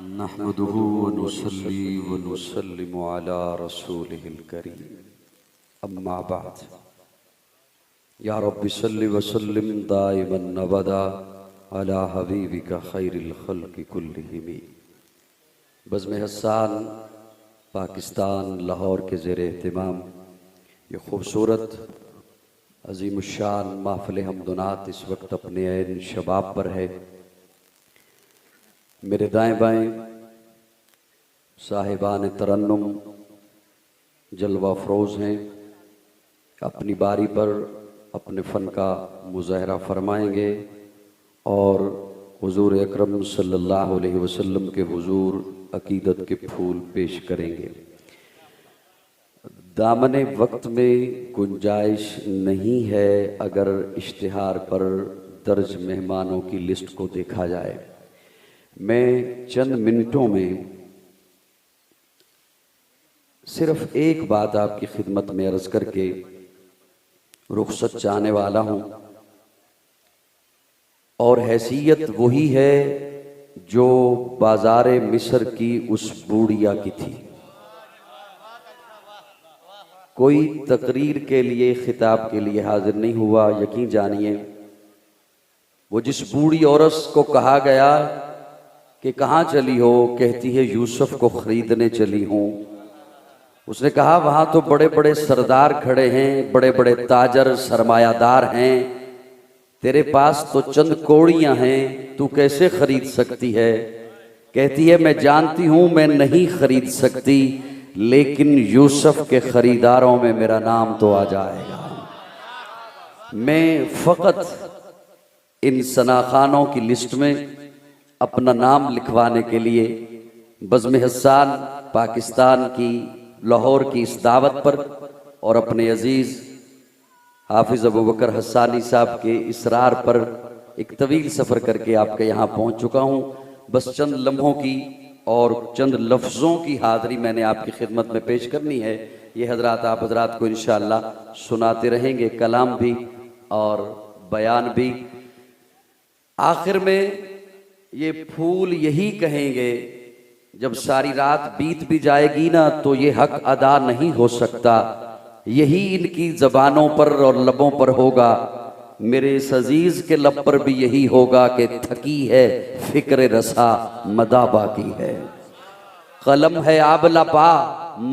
नहमदुहु व नुसल्ली व नुसल्लिमु अला रसूलिहिल करीम, अम्मा बाद। या रब्बि सल्लि व सल्लिम दाइमन अबदा अला हबीबिका खैरिल खल्क़ि कुल्लिहिम। बज़्म हस्सान पाकिस्तान लाहौर के ज़ेर एहतिमाम ये खूबसूरत अज़ीमुश्शान महफ़िल हमदुनात इस वक्त अपने ऐन शबाब पर है। मेरे दाएं बाएं साहिबान तरन्नुम जलवा फ़रोज़ हैं, अपनी बारी पर अपने फ़न का मुज़ाहरा फरमाएंगे और हुज़ूर अकरम सल्लल्लाहु अलैहि वसल्लम के हुज़ूर अक़ीदत के फूल पेश करेंगे। दामने वक्त में गुंजाइश नहीं है अगर इश्तिहार पर दर्ज मेहमानों की लिस्ट को देखा जाए। मैं चंद मिनटों में सिर्फ एक बात आपकी खिदमत में अर्ज़ करके रुखसत चाहने वाला हूँ, और हैसियत वही है जो बाज़ारे मिस्र की उस बूढ़िया की थी। कोई तकरीर के लिए खिताब के लिए हाजिर नहीं हुआ। यकीन जानिए, वो जिस बूढ़ी औरत को कहा गया कि कहाँ चली हो, कहती है यूसुफ को खरीदने चली हूँ। उसने कहा वहाँ तो बड़े बड़े सरदार खड़े हैं, बड़े बड़े ताजर सरमायादार हैं, तेरे पास तो चंद कौड़ियाँ हैं, तू कैसे खरीद सकती है। कहती है मैं जानती हूँ मैं नहीं खरीद सकती, लेकिन यूसुफ के खरीदारों में मेरा नाम तो आ जाएगा। मैं फ़कत इन सनाखानों की लिस्ट में अपना नाम लिखवाने के लिए बज़्म हस्सान पाकिस्तान की लाहौर की इस दावत पर और अपने अजीज़ हाफिज़ अबू बकर हस्सानी साहब के इसरार पर एक तवील सफ़र करके आपके यहाँ पहुँच चुका हूँ। बस चंद लम्हों की और चंद लफ्ज़ों की हाज़री मैंने आपकी खिदमत में पेश करनी है। ये हज़रात आप हज़रात को इंशाअल्लाह सुनाते रहेंगे, कलाम भी और बयान भी। आखिर में ये फूल यही कहेंगे, जब सारी रात बीत भी जाएगी ना तो ये हक अदा नहीं हो सकता। यही इनकी ज़बानों पर और लबों पर होगा, मेरे इस अजीज़ के लब पर भी यही होगा कि थकी है फिक्र रसा मदा बाकी है। कलम है आबला पा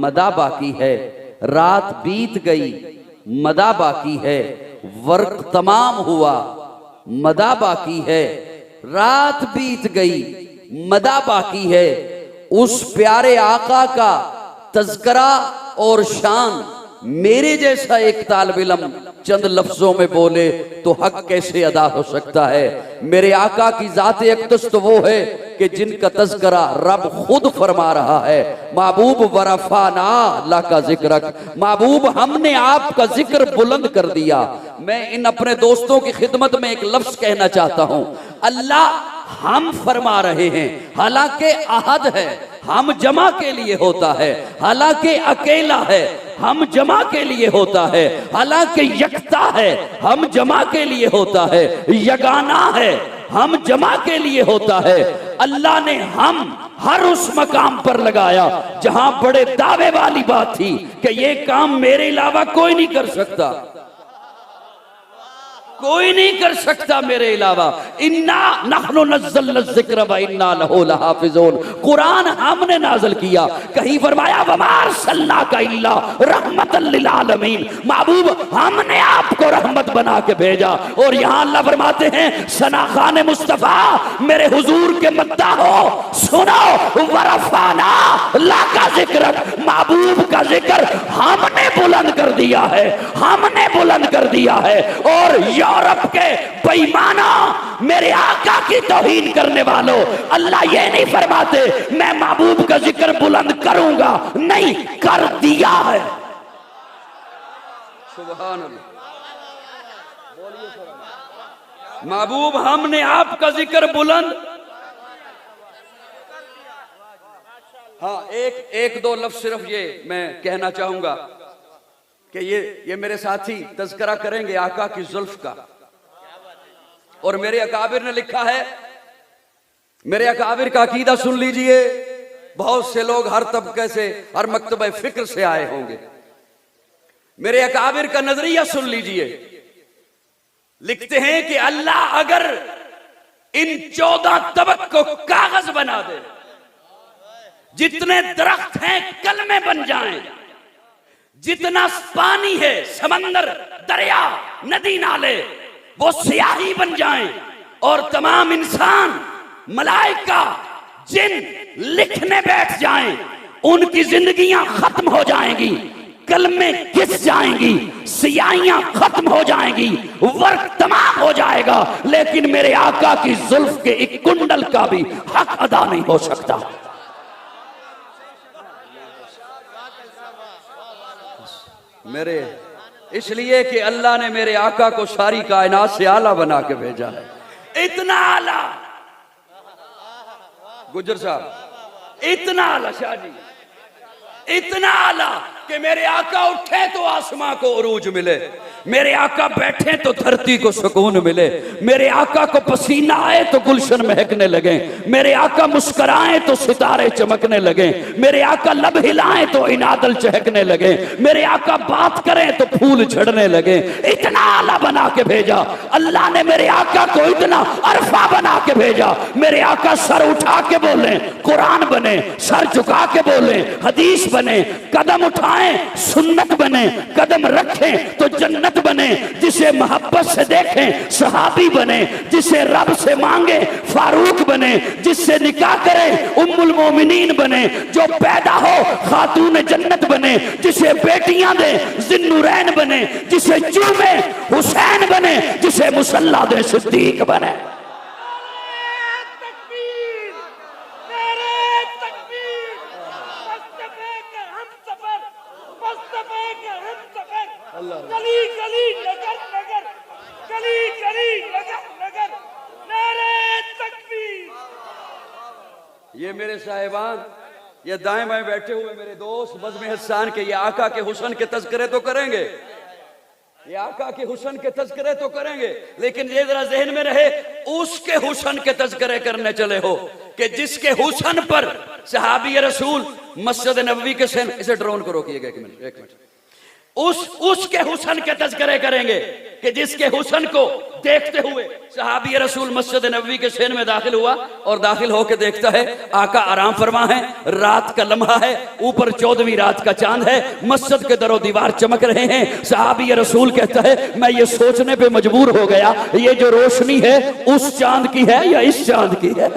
मदा बाकी है, रात बीत गई मदा बाकी है, वर्क तमाम हुआ मदा बाकी है, रात बीत गई मदा बाकी है। उस प्यारे आका का तज़किरा और शान मेरे जैसा एक तालिब इल्म चंद लफ्जों में बोले तो हक कैसे अदा हो सकता है। मेरे आका की ज़ात अक़दस तो वो है कि जिनका तज़किरा रब खुद फरमा रहा है, महबूब वरफ़ाना लका ज़िक्रक, महबूब हमने आपका जिक्र बुलंद कर दिया। मैं इन अपने दोस्तों की खिदमत में एक लफ्ज कहना चाहता हूँ, अल्लाह हम फरमा रहे हैं, हालांकि अहद है, हम जमा के लिए होता है, हालांकि अकेला है, हम जमा के लिए होता है, हालांकि यकता है, हम जमा के लिए होता है, यगाना है, हम जमा के लिए होता है। अल्लाह ने हम हर उस मकाम पर लगाया जहां बड़े दावे वाली बात थी कि ये काम मेरे अलावा कोई नहीं कर सकता, कोई नहीं कर सकता मेरे अलावा। इन्ना नहनु नज़्ज़लना ज़िक्र व इन्ना लहु लहाफ़िज़ून, कुरान हमने नाज़िल किया। कहीं फरमाया वमा अरसलनाका इल्ला रहमतल लिल आलमीन, महबूब हमने आपको रहमत बना के भेजा। और यहाँ अल्लाह फरमाते हैं सनाखान मुस्तफ़ा मेरे हुजूर के मद्दा हो, सुनो वरफ़ाना लका ज़िक्रक, महबूब का जिक्र हमने बुलंद कर दिया है, हमने बुलंद कर दिया है। और यूरोप के बेईमाना मेरे आका की तौहीन करने वालों, अल्लाह ये नहीं फरमाते मैं महबूब का जिक्र बुलंद करूंगा, नहीं कर दिया है। सुभान अल्लाह, महबूब हमने आपका जिक्र बुलंद। हाँ, एक दो लफ्ज सिर्फ ये मैं कहना चाहूंगा कि ये मेरे साथी तज़किरा करेंगे आका की जुल्फ का। और मेरे अकाबिर ने लिखा है मेरे अकाबिर का अकीदा सुन लीजिए। बहुत से लोग हर तबके से, हर मकतबे फिक्र से आए होंगे। मेरे अकाबिर का नजरिया सुन लीजिए। लिखते हैं कि अल्लाह अगर इन 14 तबक को कागज बना दे, जितने दरख्त हैं कलमे बन जाएं, जितना पानी है समंदर, दरिया, नदी, नाले वो स्याही बन जाएं, और तमाम इंसान, मलाइका, जिन लिखने बैठ जाएं, उनकी जिंदगियां खत्म हो जाएंगी, कलमे घिस जाएंगी, सियाहियां खत्म हो जाएंगी, वर्क तमाम हो जाएगा, लेकिन मेरे आका की जुल्फ के एक कुंडल का भी हक अदा नहीं हो सकता। मेरे इसलिए कि अल्लाह ने मेरे आका को सारी कायनात से आला बना के भेजा है। इतना आला गुजर साहब, इतना आला शाह जी, इतना आला कि मेरे आका उठे तो आसमां को उरूज मिले, मेरे आका बैठे तो धरती को सुकून मिले, मेरे आका को पसीना आए तो गुलशन महकने लगे, मेरे आका मुस्कुराए तो सितारे चमकने लगे, मेरे आका लब हिलाए तो इनादल चहकने लगे, मेरे आका बात करें तो फूल झड़ने लगे। इतना आला बना के भेजा अल्लाह ने, मेरे आका को इतना अरफा बना के भेजा। मेरे आका सर उठा के बोले कुरान बने, सर झुका के बोले हदीस बने, कदम उठाएं सुन्नत बने, कदम रखें तो जन्नत बने, जिसे मोहब्बत से देखें सहाबी बने, जिसे रब से मांगे फारूक बने, जिससे निकाह करे उम्मुल मोमिनीन बने, जो पैदा हो खातून जन्नत बने, जिसे बेटियां दे जिन्नुरैन बने, जिसे चूमे हुसैन बने, जिसे मुसल्ला दे सिद्दीक बने। गली गली नगर नगर, गली गली नगर नगर, नारे तकबीर। ये मेरे साहिबान, ये दाएं बाएं बैठे हुए मेरे दोस्त बज़्म हसान के, ये आका के हुस्न के तज़किरे तो करेंगे, ये आका के हुस्न के तज़किरे तो करेंगे, लेकिन ये जरा ज़हन में रहे उसके हुस्न के तज़किरे करने चले हो कि जिसके हुस्न पर सहाबी रसूल मस्जिद नबवी के सेन, इसे ड्रोन को रोकिएगा एक मिनट, उसके हुस्न के तज़किरे करेंगे कि जिसके हुस्न को देखते हुए सहाबी रसूल मस्जिद नबवी के सेन में दाखिल हुआ, और दाखिल होकर देखता है आका आराम फरमा है, रात का लम्हा है, ऊपर 14वीं रात का चांद है, मस्जिद के दरो दीवार चमक रहे हैं। सहाबी रसूल कहता है मैं ये सोचने पे मजबूर हो गया, ये जो रोशनी है उस चांद की है या इस चांद की है।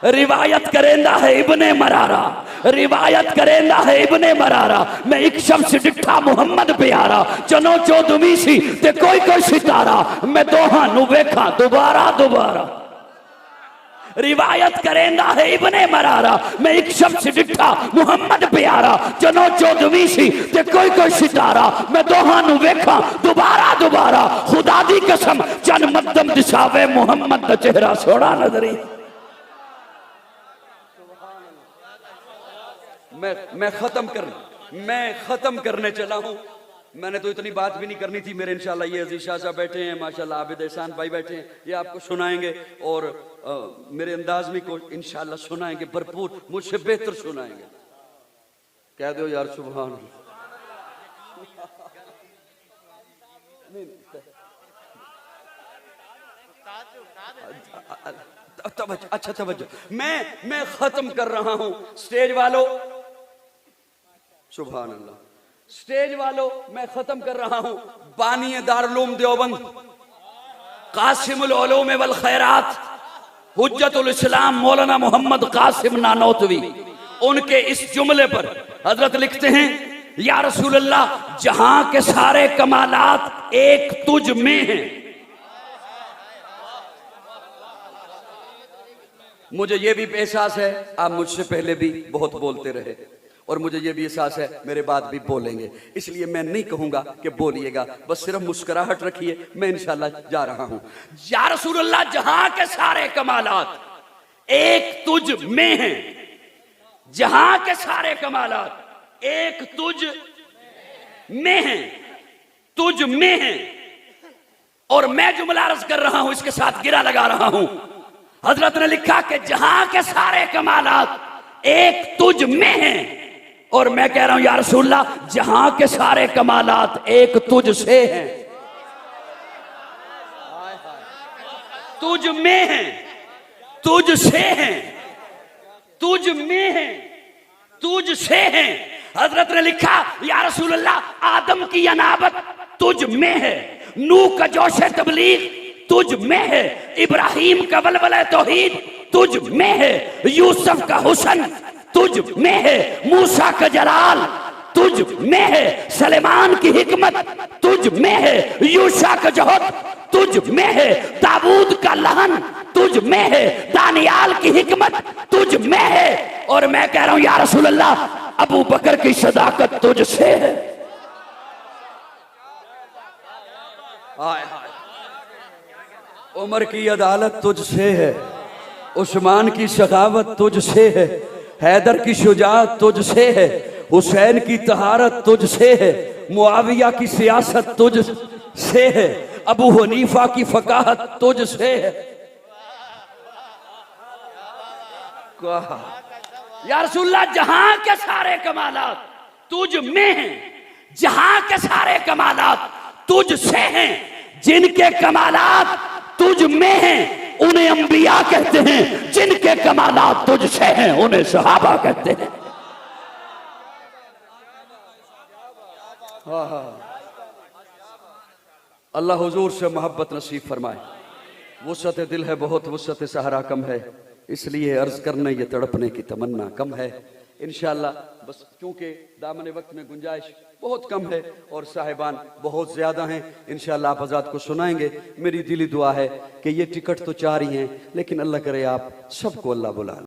रिवायत करेंदा है इब्ने मरारा, रिवायत करेंदा है इब्ने मरारा, मैं एक शब्द डिठा मुहम्मद प्यारा, चनो चौदवी सी ते कोई कोई सितारा, मैं दोहां नु वेखा दोबारा दोबारा। रिवायत करेंदा है इब्ने मरारा, मैं एक शब्द डिठा मुहम्मद प्यारा, चनो चौदवी सी ते कोई कोई सितारा, मैं दोहां नु वेखा दोबारा दोबारा। खुदा दी कसम चन मद्दम दिसावे मुहम्मद दा चेहरा सोना नजरी। मैं खत्म करने चला हूं। मैंने तो इतनी बात भी नहीं करनी थी। मेरे इंशाल्लाह ये अजीज शाह साहब बैठे हैं, माशाल्लाह आबिद एहसान भाई बैठे हैं, ये आपको सुनाएंगे और मेरे अंदाज में को इंशाल्लाह सुनाएंगे, भरपूर मुझसे बेहतर सुनाएंगे। कह दो यार सुभान अल्लाह। अच्छा तवज्जो, मैं खत्म कर रहा हूं। स्टेज वालों सुभान अल्लाह, स्टेज वालों मैं खत्म कर रहा हूं। बानी दारुल देवबंद, कासिमुल उलूम वल खैरात, हुज्जतुल इस्लाम मौलाना मोहम्मद कासिम नानोतवी, उनके इस जुमले पर हजरत लिखते हैं या रसूल अल्लाह जहां के सारे कमालात एक तुझ में हैं। मुझे ये भी एहसास है आप मुझसे पहले भी बहुत बोलते रहे, और मुझे ये भी एहसास है मेरे बाद भी बोलेंगे, इसलिए मैं नहीं कहूंगा कि बोलिएगा, बस सिर्फ मुस्कुराहट रखिए। मैं इंशाल्लाह जा रहा हूं। या रसूल अल्लाह जहां के सारे कमालात एक तुझ में हैं, जहां के सारे कमालात एक तुझ में हैं, तुझ में हैं। और मैं जुमला अर्ज कर रहा हूं, इसके साथ गिरा लगा रहा हूं। हजरत ने लिखा कि जहां के सारे कमालात एक तुझ में हैं, और मैं कह रहा हूं या रसूलल्लाह जहां के सारे कमालात एक तुझ से हैं, तुझ में हैं, तुझ से हैं, तुझ में हैं, तुझ से हैं। हजरत ने लिखा या रसूलल्लाह आदम की अनाबत तुझ में है, नूह का जोशे तबलीग तुझ में है, इब्राहिम का वलवला तौहीद तुझ में है, यूसुफ का हुस्न तुझ में है, मूसा का जलाल तुझ में है, सलेमान की हिकमत तुझ में है, यूशा का जोहद तुझ में है, दाऊद का लहन तुझ में है, दानियाल की हिकमत तुझ में है। और मैं कह रहा हूं या रसूल अल्लाह अबू बकर की सदाकत तुझ से है। हाय हाय, उमर की अदालत तुझ से है, उस्मान की सखावत तुझ से है, हैदर की शुजाअत तुझ से है, हुसैन की तहारत तुझ से है, मुआविया की सियासत तुझ से है, अबू हनीफा की फकाहत तुझ से है। या रसूलल्लाह जहां के सारे कमालात तुझ में हैं, जहां के सारे कमालात तुझ से हैं, जिनके कमालात तुझ में हैं उन्हें अंबिया कहते हैं, जिनके कमालात तुझ से हैं उन्हें सहाबा कहते हैं। अल्लाह हुजूर से मोहब्बत नसीब फरमाए। वुसअत दिल है बहुत, वुसअत सहरा कम है, इसलिए अर्ज करने ये तड़पने की तमन्ना कम है। इंशाअल्लाह बस क्योंकि दामन वक्त में गुंजाइश बहुत कम है और साहिबान बहुत ज़्यादा हैं, इंशाअल्लाह आप हज़रात को सुनाएंगे। मेरी दिली दुआ है कि ये टिकट तो 4 ही हैं, लेकिन अल्लाह करे आप सबको अल्लाह बुला।